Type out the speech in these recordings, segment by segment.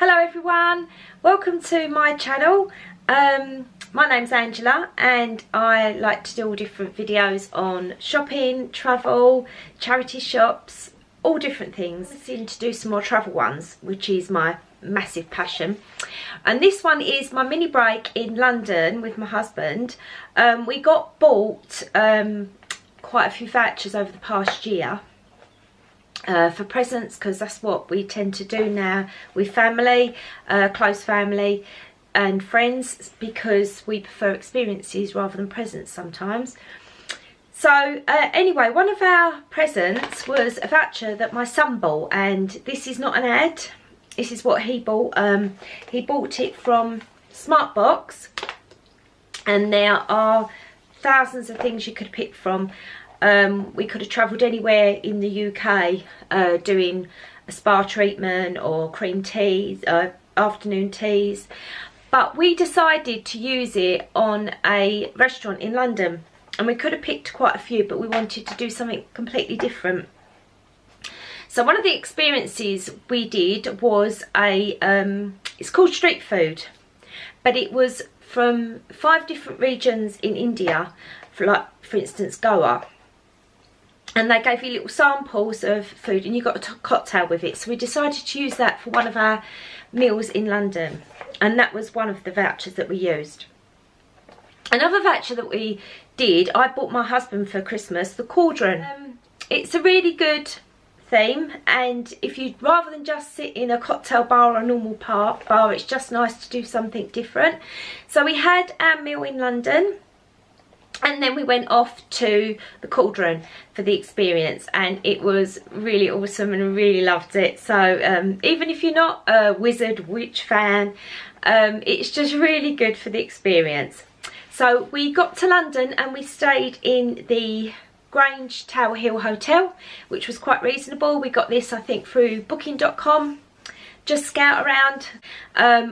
Hello everyone, welcome to my channel. My name's Angela and I like to do all different videos on shopping, travel, charity shops, all different things. I'm seeing to do some more travel ones, which is my massive passion. And this one is my mini break in London with my husband. We got bought quite a few vouchers over the past year. For presents, because that's what we tend to do now with family, close family and friends, because we prefer experiences rather than presents sometimes. So anyway, one of our presents was a voucher that my son bought, and this is not an ad, this is what he bought. He bought it from Smartbox, and there are thousands of things you could pick from. We could have travelled anywhere in the UK doing a spa treatment or cream teas, afternoon teas, but we decided to use it on a restaurant in London, and we could have picked quite a few, but we wanted to do something completely different. So one of the experiences we did was it's called street food, but it was from 5 different regions in India, for instance Goa. And they gave you little samples of food and you got a cocktail with it. So we decided to use that for one of our meals in London. And that was one of the vouchers that we used. Another voucher that we did, I bought my husband for Christmas, the Cauldron. It's a really good theme. And if you, rather than just sit in a cocktail bar or a normal bar, it's just nice to do something different. So we had our meal in London. And then we went off to the Cauldron for the experience, and it was really awesome and I really loved it. So even if you're not a Wizard Witch fan, it's just really good for the experience. So we got to London and we stayed in the Grange Tower Hill Hotel, which was quite reasonable. We got this, I think, through booking.com. Just scout around.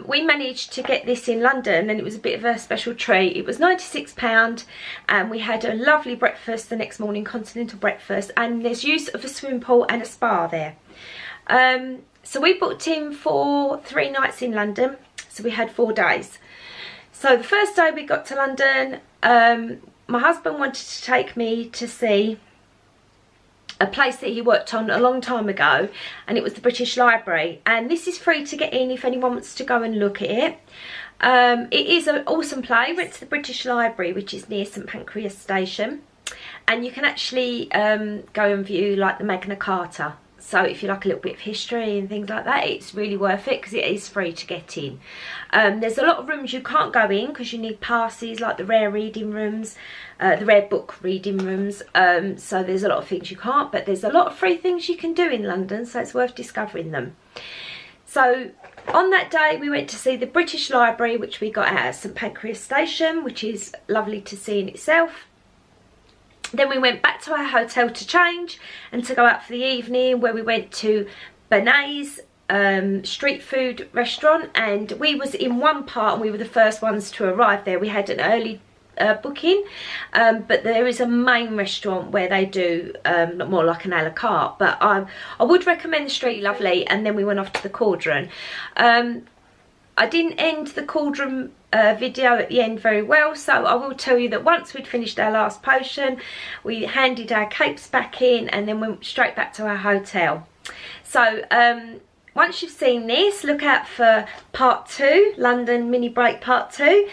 We managed to get this in London and it was a bit of a special treat. It was £96 and we had a lovely breakfast the next morning, continental breakfast, and there's use of a swimming pool and a spa there. So we booked in for 3 nights in London, so we had 4 days. So the first day we got to London, my husband wanted to take me to see a place that he worked on a long time ago, and it was the British Library, and this is free to get in if anyone wants to go and look at it. It is an awesome place. We went to the British Library, which is near St Pancras Station, and you can actually go and view like the Magna Carta. So if you like a little bit of history and things like that, it's really worth it because it is free to get in. There's a lot of rooms you can't go in because you need passes, like the rare reading rooms, the rare book reading rooms. So there's a lot of things you can't, but there's a lot of free things you can do in London, so it's worth discovering them. So on that day we went to see the British Library, which we got out at St Pancras Station, which is lovely to see in itself. Then we went back to our hotel to change and to go out for the evening, where we went to Benet's street food restaurant, and we was in one part and we were the first ones to arrive there. We had an early booking, but there is a main restaurant where they do more like an a la carte, but I would recommend the street, lovely. And then we went off to the Cauldron. I didn't end the Cauldron video at the end very well, so I will tell you that once we'd finished our last potion, we handed our capes back in and then went straight back to our hotel. So once you've seen this, look out for part 2, London mini break part 2.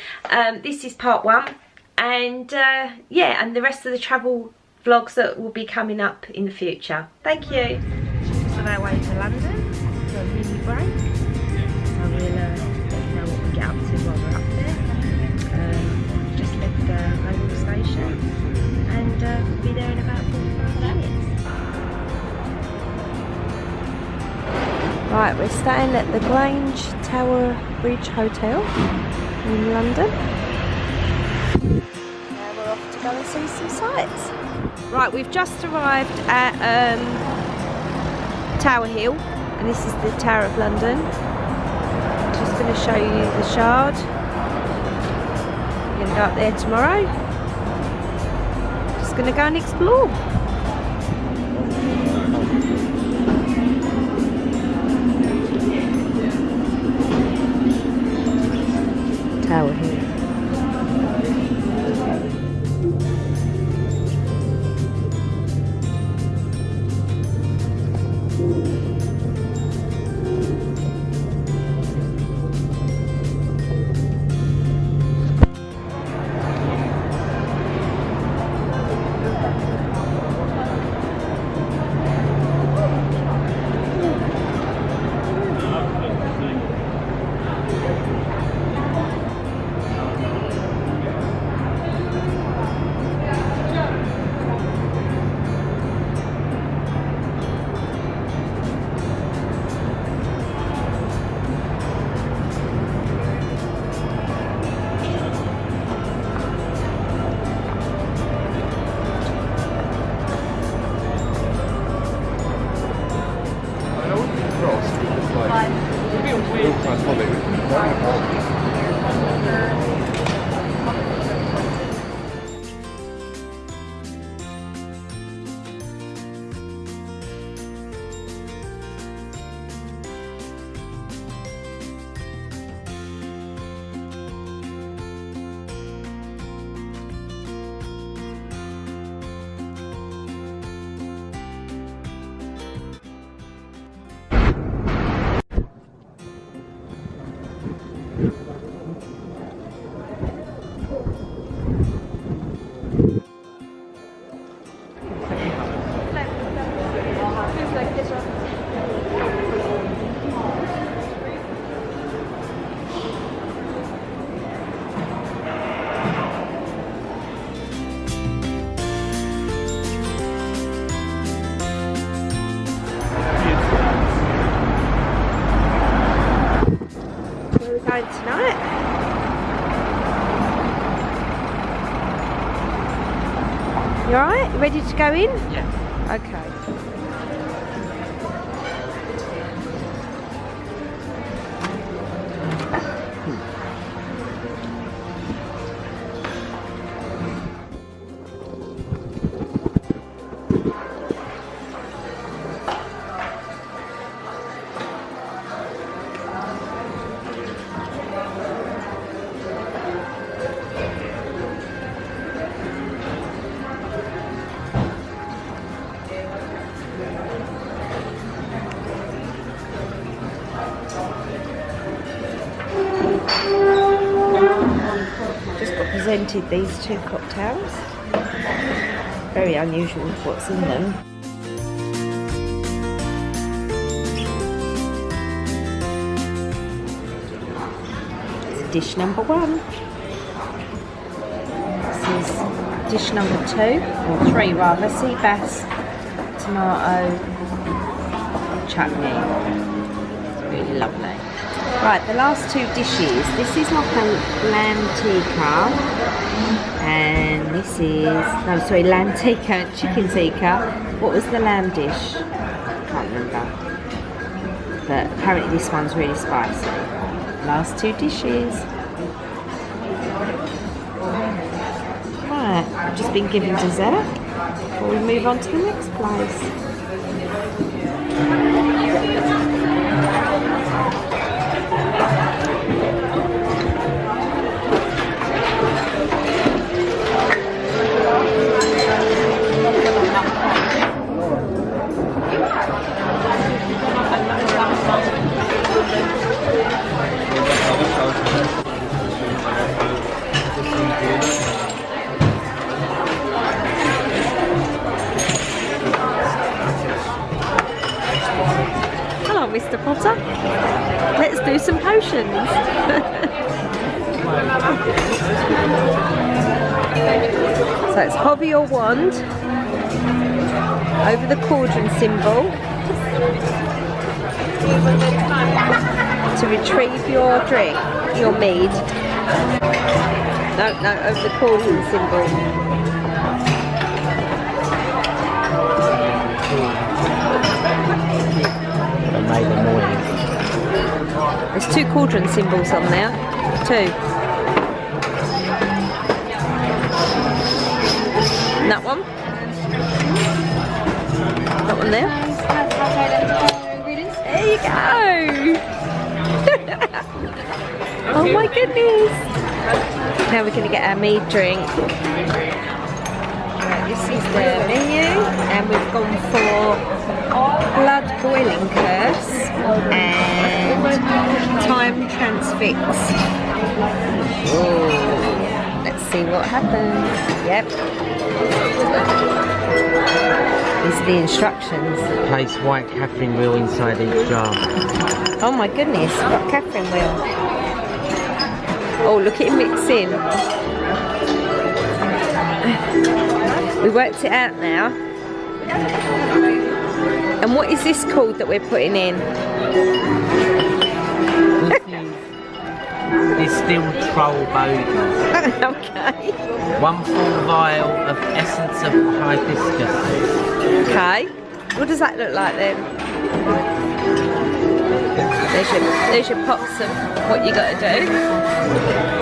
This is part 1, and yeah, and the rest of the travel vlogs that will be coming up in the future. Thank you. Just on our way to London for a mini break. I will let you know what we get up to while we're up there. Just left the railway station and we'll be there in about 45 minutes. Right, we're staying at the Grange Tower Bridge Hotel in London. Now we're off to go and see some sights. Right, we've just arrived at Tower Hill, and this is the Tower of London. Just going to show you the Shard. We're going to go up there tomorrow. Just going to go and explore. Tonight. You alright? Ready to go in? Yeah. Okay. Presented these two cocktails. Very unusual what's in them. It's dish number 1. This is dish number 2, or 3 rather, sea bass, tomato, chutney. It's really lovely. Right, the last 2 dishes. This is like a lamb tikka, and this is, no sorry, lamb tikka and chicken tikka. What was the lamb dish? Can't remember. But apparently this one's really spicy. Last 2 dishes. Right, I've just been given dessert before we move on to the next place. Hello, Mr. Potter. Let's do some potions. So it's hover your wand over the cauldron symbol to retrieve your drink, your mead. No, over the cauldron symbol. There's 2 cauldron symbols on there. 2. And that one. That one there. There you go. Oh my goodness. Now we're going to get our mead drink. Right, this is the menu, and we've gone for blood boiling curse and time transfix. Ooh. Let's see what happens. Yep. These are the instructions. Place white Catherine wheel inside each jar. Oh my goodness, we've got Catherine wheel. Oh, look at it mixing. We worked it out now. And what is this called that we're putting in? Distilled troll bogies. Okay. 1 full vial of essence of hibiscus. Okay. What does that look like then? There there's your pots of what you got to do.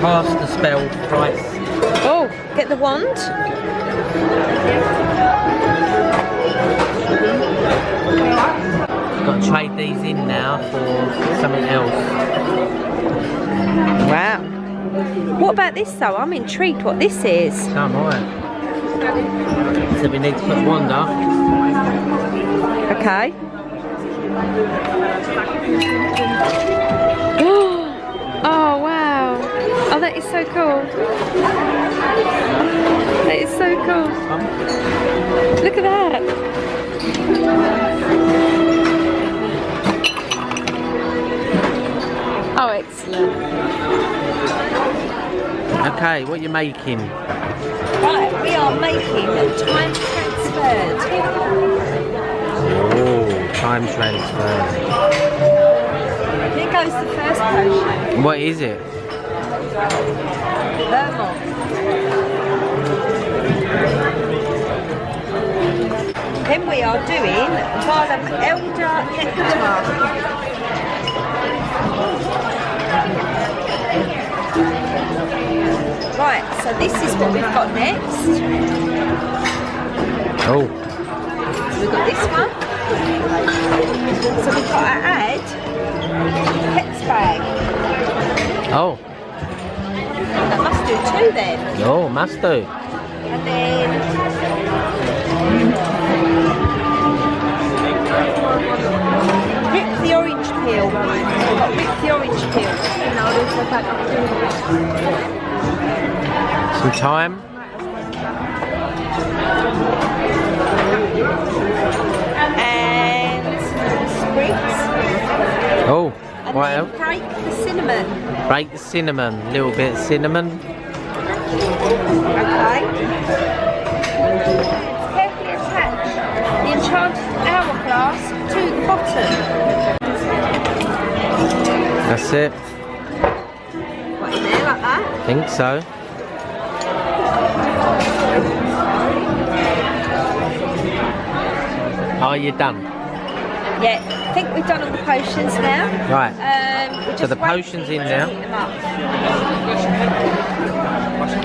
Cast the spell thrice. Oh, get the wand. Got to trade these in now for something else. Wow. What about this though? I'm intrigued what this is. So am I. So we need to put wand up. Okay. Oh wow. Oh, that is so cool. That is so cool. Look at that. Oh, excellent. Okay, what are you making? Right, we are making time transferred. Oh, time transfer. Here goes the first potion. What is it? Vermont. Then we are doing Violet Elder Nectar. Right, so this is what we've got next. Oh. We've got this one. So we've got to add Pet's bag. Oh. That must do two then. Oh, must do. And then rip the orange peel. We've got to rip the orange peel. Some thyme. And sprigs. Oh, And what then else? break the cinnamon. Break the cinnamon. A little bit of cinnamon. Okay. Carefully attach the enchanted hourglass to the bottom. That's it. Right in there like that. Think so. Are you done? Yeah, I think we've done all the potions now. Right. We're So the just potion's waiting in to now. heat them up.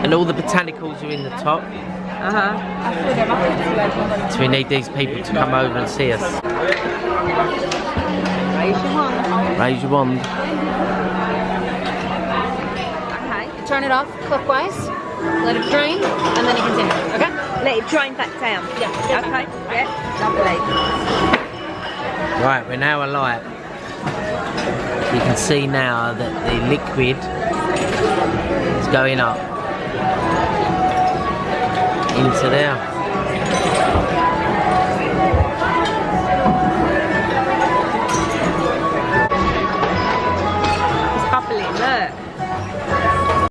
And all the botanicals are in the top. So we need these people to come over and see us. Raise your wand. Raise your wand. Okay. Turn it off clockwise, let it drain, and then you continue. Okay? Let it drain back down. Yeah. Okay. Yeah. Lovely. Right, we're now alight. You can see now that the liquid is going up into there.